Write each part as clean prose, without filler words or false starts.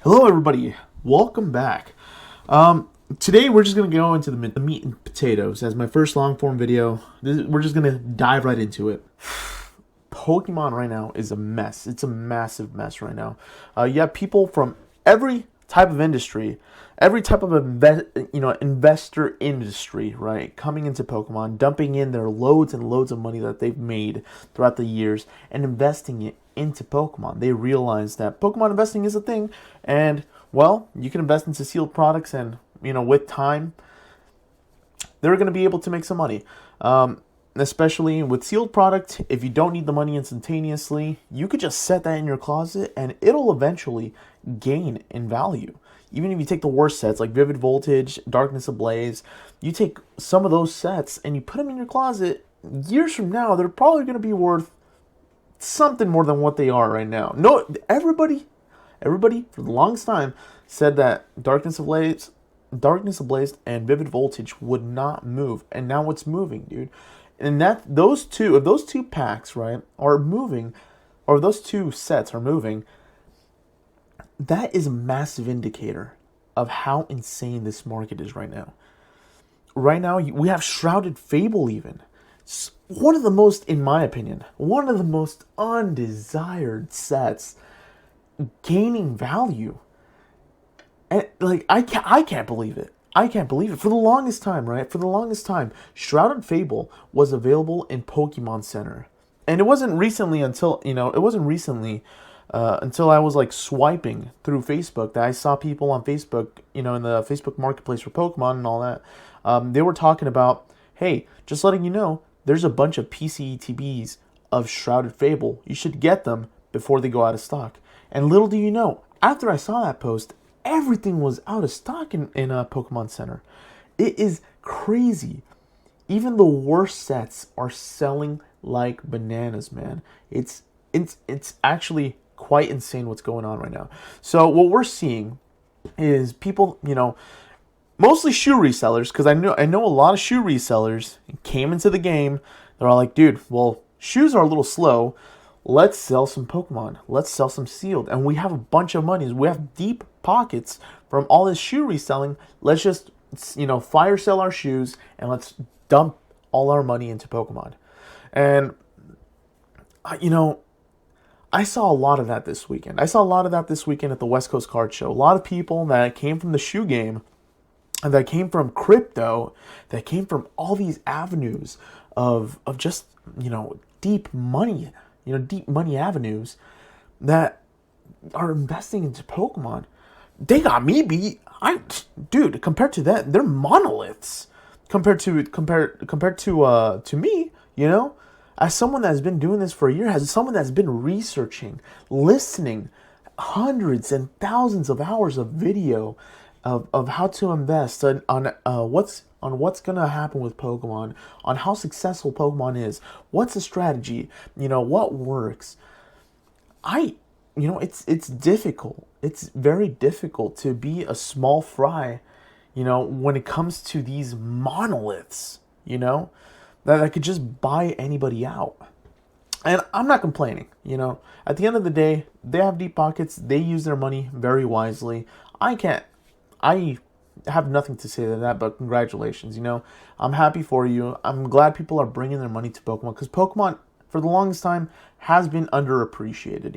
Hello, everybody. Welcome back. Today we're just gonna go into the meat and potatoes as my first long form video. We're just gonna dive right into it. Pokemon right now is a mess. It's a massive mess right now. You have people from every type of industry, every type of investor industry, right, coming into Pokemon, dumping in their loads and loads of money that they've made throughout the years and investing it into Pokemon. They realize that Pokemon investing is a thing, and well, you can invest into sealed products, and with time, they're going to be able to make some money. Especially with sealed product, if you don't need the money instantaneously, you could just set that in your closet and it'll eventually gain in value. Even if you take the worst sets like Vivid Voltage, Darkness Ablaze, you take some of those sets and you put them in your closet, years from now, they're probably going to be worth something more than what they are right now. No, everybody for the longest time said that Darkness Ablaze, and Vivid Voltage would not move, and now it's moving, dude. And that if those two packs, right, are moving, or those two sets are moving, that is a massive indicator of how insane this market is right now. Right now, we have Shrouded Fable even. It's one of the most, in my opinion, one of the most undesired sets gaining value. And I can't believe it. I can't believe it. For the longest time, right? For the longest time, Shrouded Fable was available in Pokemon Center. And it wasn't recently until I was like swiping through Facebook that I saw people on Facebook, in the Facebook Marketplace for Pokemon and all that. They were talking about, hey, just letting you know, there's a bunch of PCETBs of Shrouded Fable. You should get them before they go out of stock. And little do you know, after I saw that post, everything was out of stock in Pokemon Center. It is crazy. Even the worst sets are selling like bananas, man. It's actually quite insane what's going on right now. So what we're seeing is people, mostly shoe resellers, because I know a lot of shoe resellers came into the game. They're all like, dude, well, shoes are a little slow. Let's sell some Pokemon. Let's sell some sealed. And we have a bunch of monies. We have deep pockets from all this shoe reselling. Let's just, fire sell our shoes and let's dump all our money into Pokemon. And, I saw a lot of that this weekend. I saw a lot of that this weekend at the West Coast Card Show. A lot of people that came from the shoe game, and that came from crypto, that came from all these avenues of just, deep money avenues that are investing into Pokemon. They got me beat. Dude, compared to that, they're monoliths. Compared to me, as someone that's been doing this for a year, as someone that's been researching, listening, hundreds and thousands of hours of video of how to invest on what's gonna happen with Pokemon, on how successful Pokemon is, what's the strategy, what works. It's difficult. It's very difficult to be a small fry, when it comes to these monoliths, that I could just buy anybody out. And I'm not complaining, At the end of the day, they have deep pockets. They use their money very wisely. I have nothing to say to that, but congratulations, I'm happy for you. I'm glad people are bringing their money to Pokemon, because Pokemon, for the longest time, has been underappreciated,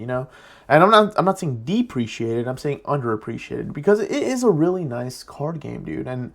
And I'm not saying depreciated, I'm saying underappreciated, because it is a really nice card game, dude. And,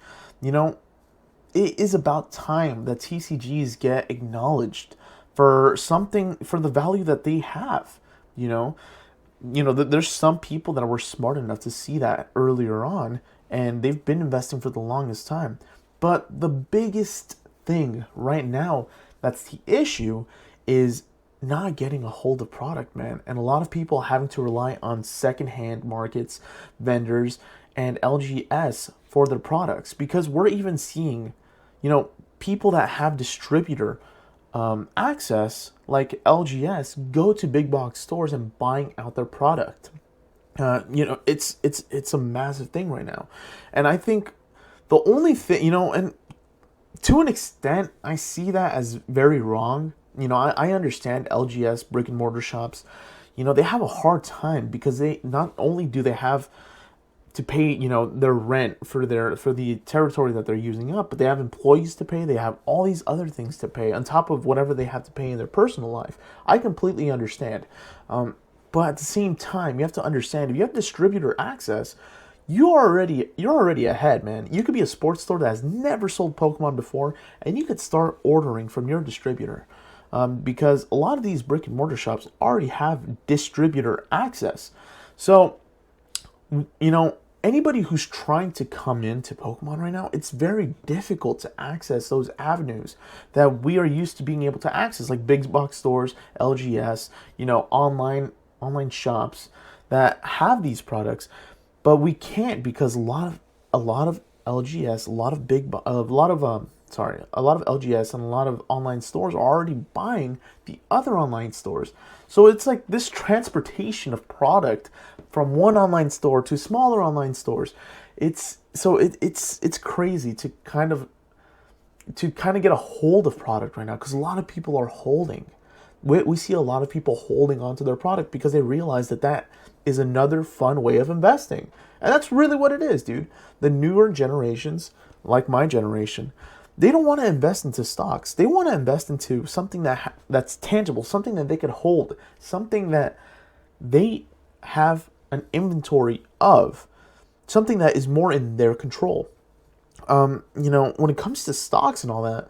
it is about time that TCGs get acknowledged for the value that they have, There's some people that were smart enough to see that earlier on, and they've been investing for the longest time. But the biggest thing right now that's the issue is not getting a hold of product, man. And a lot of people having to rely on secondhand markets, vendors, and LGS for their products. Because we're even seeing, people that have distributor access, like LGS, go to big box stores and buying out their product. It's a massive thing right now. And I think the only thing, and to an extent, I see that as very wrong. I understand LGS brick and mortar shops, they have a hard time because they not only do they have to pay, their rent for the territory that they're using up, but they have employees to pay, they have all these other things to pay on top of whatever they have to pay in their personal life. I completely understand. But at the same time, you have to understand, if you have distributor access, you're already ahead, man. You could be a sports store that has never sold Pokemon before, and you could start ordering from your distributor. Because a lot of these brick and mortar shops already have distributor access. So, anybody who's trying to come into Pokemon right now, it's very difficult to access those avenues that we are used to being able to access, like big box stores, LGS, online shops that have these products. But we can't, because a lot of LGS, a lot of LGS and a lot of online stores are already buying the other online stores. So it's like this transportation of product from one online store to smaller online stores. It's crazy to kind of get a hold of product right now, because a lot of people are holding. We see a lot of people holding onto their product because they realize that is another fun way of investing. And that's really what it is, dude. The newer generations, like my generation, they don't want to invest into stocks. They want to invest into something that's tangible, something that they can hold, something that they have an inventory of, something that is more in their control. When it comes to stocks and all that,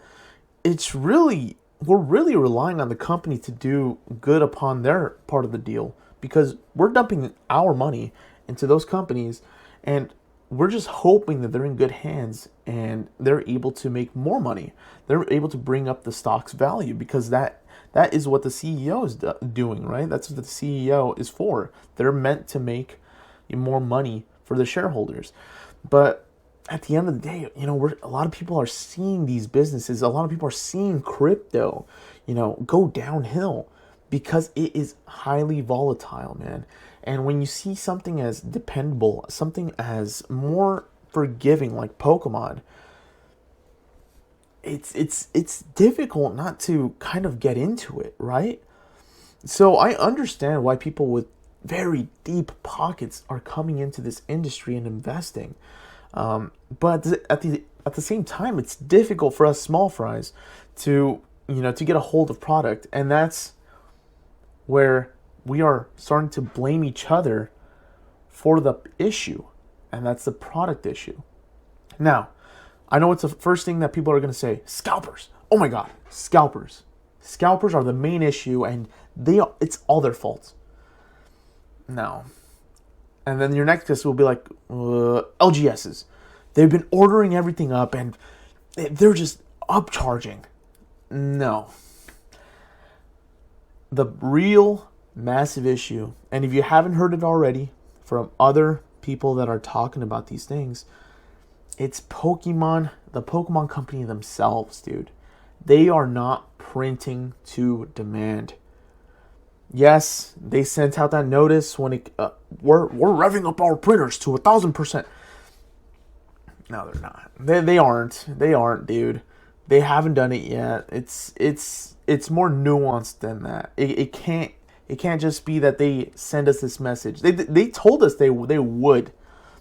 we're really relying on the company to do good upon their part of the deal, because we're dumping our money into those companies, and we're just hoping that they're in good hands and they're able to make more money. They're able to bring up the stock's value, because that is what the CEO is doing, right? That's what the CEO is for. They're meant to make more money for the shareholders. But at the end of the day, a lot of people are seeing these businesses, a lot of people are seeing crypto, go downhill, because it is highly volatile, man. And when you see something as dependable, something as more forgiving like Pokemon, it's difficult not to kind of get into it, right? So I understand why people with very deep pockets are coming into this industry and investing. But at the same time, it's difficult for us small fries to get a hold of product, and that's where we are starting to blame each other for the issue, and that's the product issue. Now, I know it's the first thing that people are going to say: scalpers. Oh my God, scalpers. Scalpers are the main issue, and it's all their fault. No. And then your next guess will be like, LGSs. They've been ordering everything up, and they're just upcharging. No. The real massive issue, and if you haven't heard it already from other people that are talking about these things, it's Pokemon, the Pokemon company themselves, dude. They are not printing to demand. Yes, they sent out that notice when we're revving up our printers to 1,000%. No, they're not. They aren't. They aren't, dude. They haven't done it yet. It's more nuanced than that. It can't just be that they send us this message. They told us they would,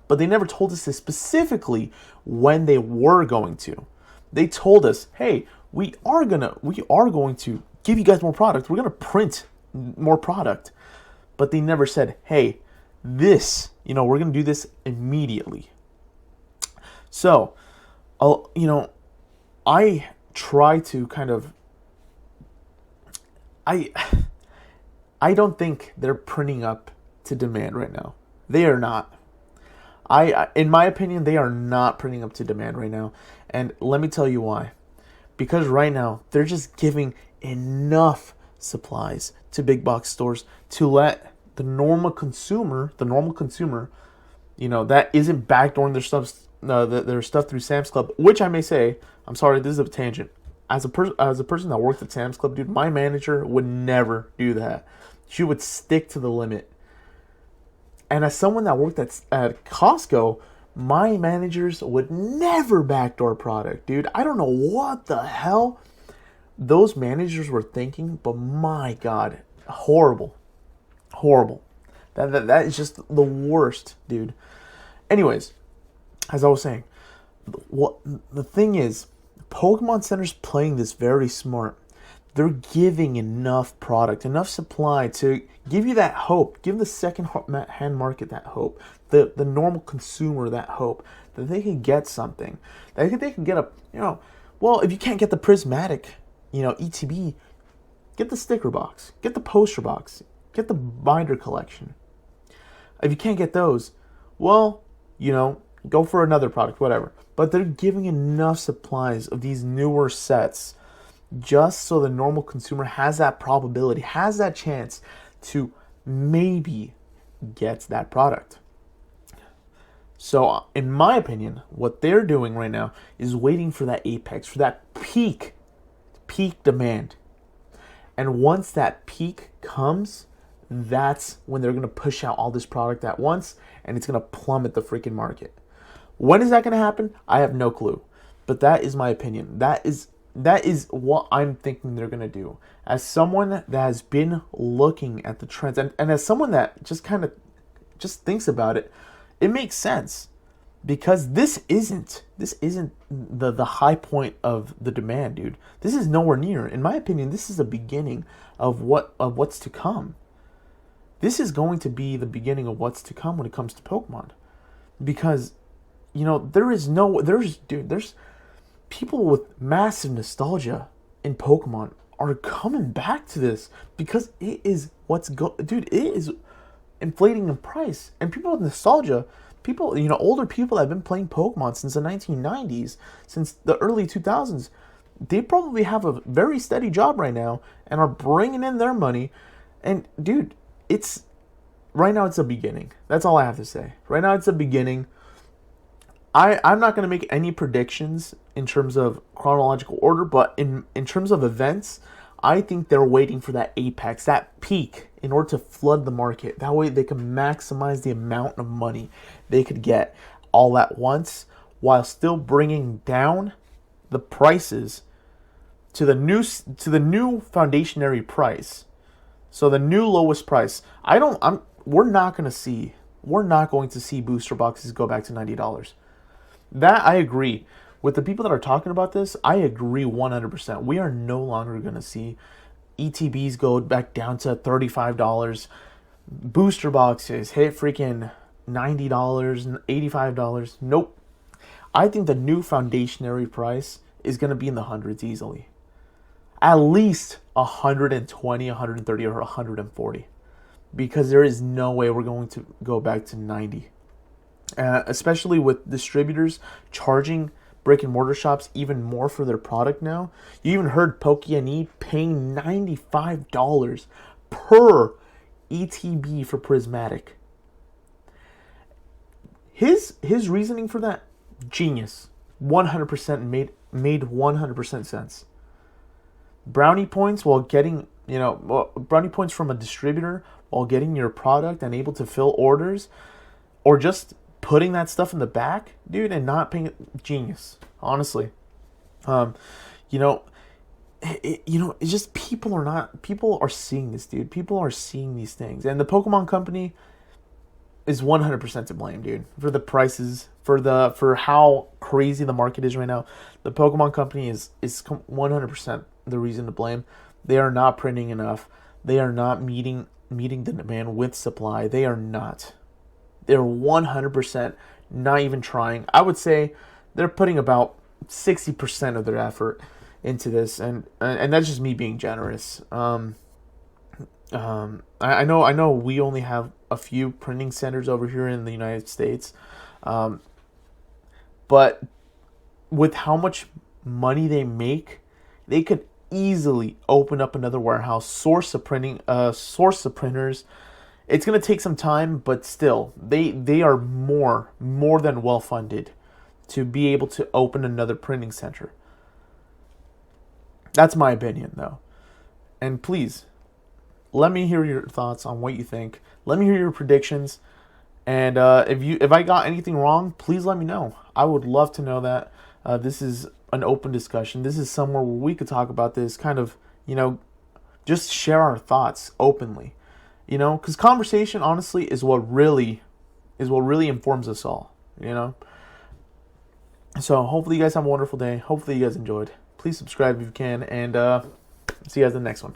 but they never told us this specifically when they were going to. They told us, hey, we are going to give you guys more product. We're gonna print more product. But they never said, hey, we're gonna do this immediately. So, I try to kind of, I don't think they're printing up to demand right now. They are not. In my opinion, they are not printing up to demand right now. And let me tell you why. Because right now, they're just giving enough supplies to big box stores to let the normal consumer, that isn't backdooring their stuff through Sam's Club, which I may say, I'm sorry, this is a tangent. As a person that worked at Sam's Club, dude, my manager would never do that. She would stick to the limit. And as someone that worked at Costco, my managers would never backdoor product, dude. I don't know what the hell those managers were thinking, but my God, horrible. That is just the worst, dude. Anyways, as I was saying, what the thing is, Pokemon Center's playing this very smart. They're giving enough product, enough supply to give you that hope, give the second-hand market that hope, the normal consumer that hope that they can get something, that they can get a, well, if you can't get the prismatic, ETB, get the sticker box, get the poster box, get the binder collection. If you can't get those, well, go for another product, whatever. But they're giving enough supplies of these newer sets just so the normal consumer has that probability, has that chance to maybe get that product. So, in my opinion, what they're doing right now is waiting for that apex, for that peak demand. And once that peak comes, that's when they're going to push out all this product at once, and it's going to plummet the freaking market. When is that going to happen? I have no clue. But that is my opinion. That is what I'm thinking they're going to do. As someone that has been looking at the trends, and as someone that just thinks about it, it makes sense. Because this isn't the high point of the demand, dude. This is nowhere near. In my opinion, this is the beginning of what's to come. This is going to be the beginning of what's to come when it comes to Pokemon. Because, there's people with massive nostalgia in Pokemon are coming back to this because it is it is inflating in price. And people with nostalgia, older people that have been playing Pokemon since the 1990s, since the early 2000s, they probably have a very steady job right now and are bringing in their money. And dude, right now it's a beginning. That's all I have to say. Right now it's a beginning. I'm not going to make any predictions in terms of chronological order, but in terms of events, I think they're waiting for that apex, that peak, in order to flood the market. That way they can maximize the amount of money they could get all at once while still bringing down the prices to the new foundationary price. So the new lowest price. We're not going to see booster boxes go back to $90. That I agree. With the people that are talking about this, I agree 100%. We are no longer going to see ETBs go back down to $35. Booster boxes hit freaking $90, $85. Nope. I think the new foundationary price is going to be in the hundreds easily. At least 120, 130, or 140. Because there is no way we're going to go back to 90. Especially with distributors charging brick and mortar shops even more for their product now. You even heard Poke&E paying $95 per ETB for Prismatic. His reasoning for that, genius. 100% made 100% sense. Brownie points while getting, brownie points from a distributor while getting your product and able to fill orders, or just putting that stuff in the back, dude, and not paying it, genius, honestly. It's just people are seeing this, dude. People are seeing these things, and the Pokemon Company is 100% to blame, dude, for the prices, for how crazy the market is right now. The Pokemon Company is 100% the reason to blame. They are not printing enough. They are not meeting the demand with supply. They are not. They're 100% not even trying. I would say they're putting about 60% of their effort into this, and that's just me being generous. I know we only have a few printing centers over here in the United States, but with how much money they make, they could easily open up another warehouse, source of printers. It's going to take some time, but still, they are more than well funded to be able to open another printing center. That's my opinion, though. And please, let me hear your thoughts on what you think. Let me hear your predictions. And if I got anything wrong, please let me know. I would love to know that. This is an open discussion. This is somewhere where we could talk about this, kind of, just share our thoughts openly. Because conversation, honestly, is what really informs us all. you know. So hopefully you guys have a wonderful day. Hopefully you guys enjoyed. Please subscribe if you can, and see you guys in the next one.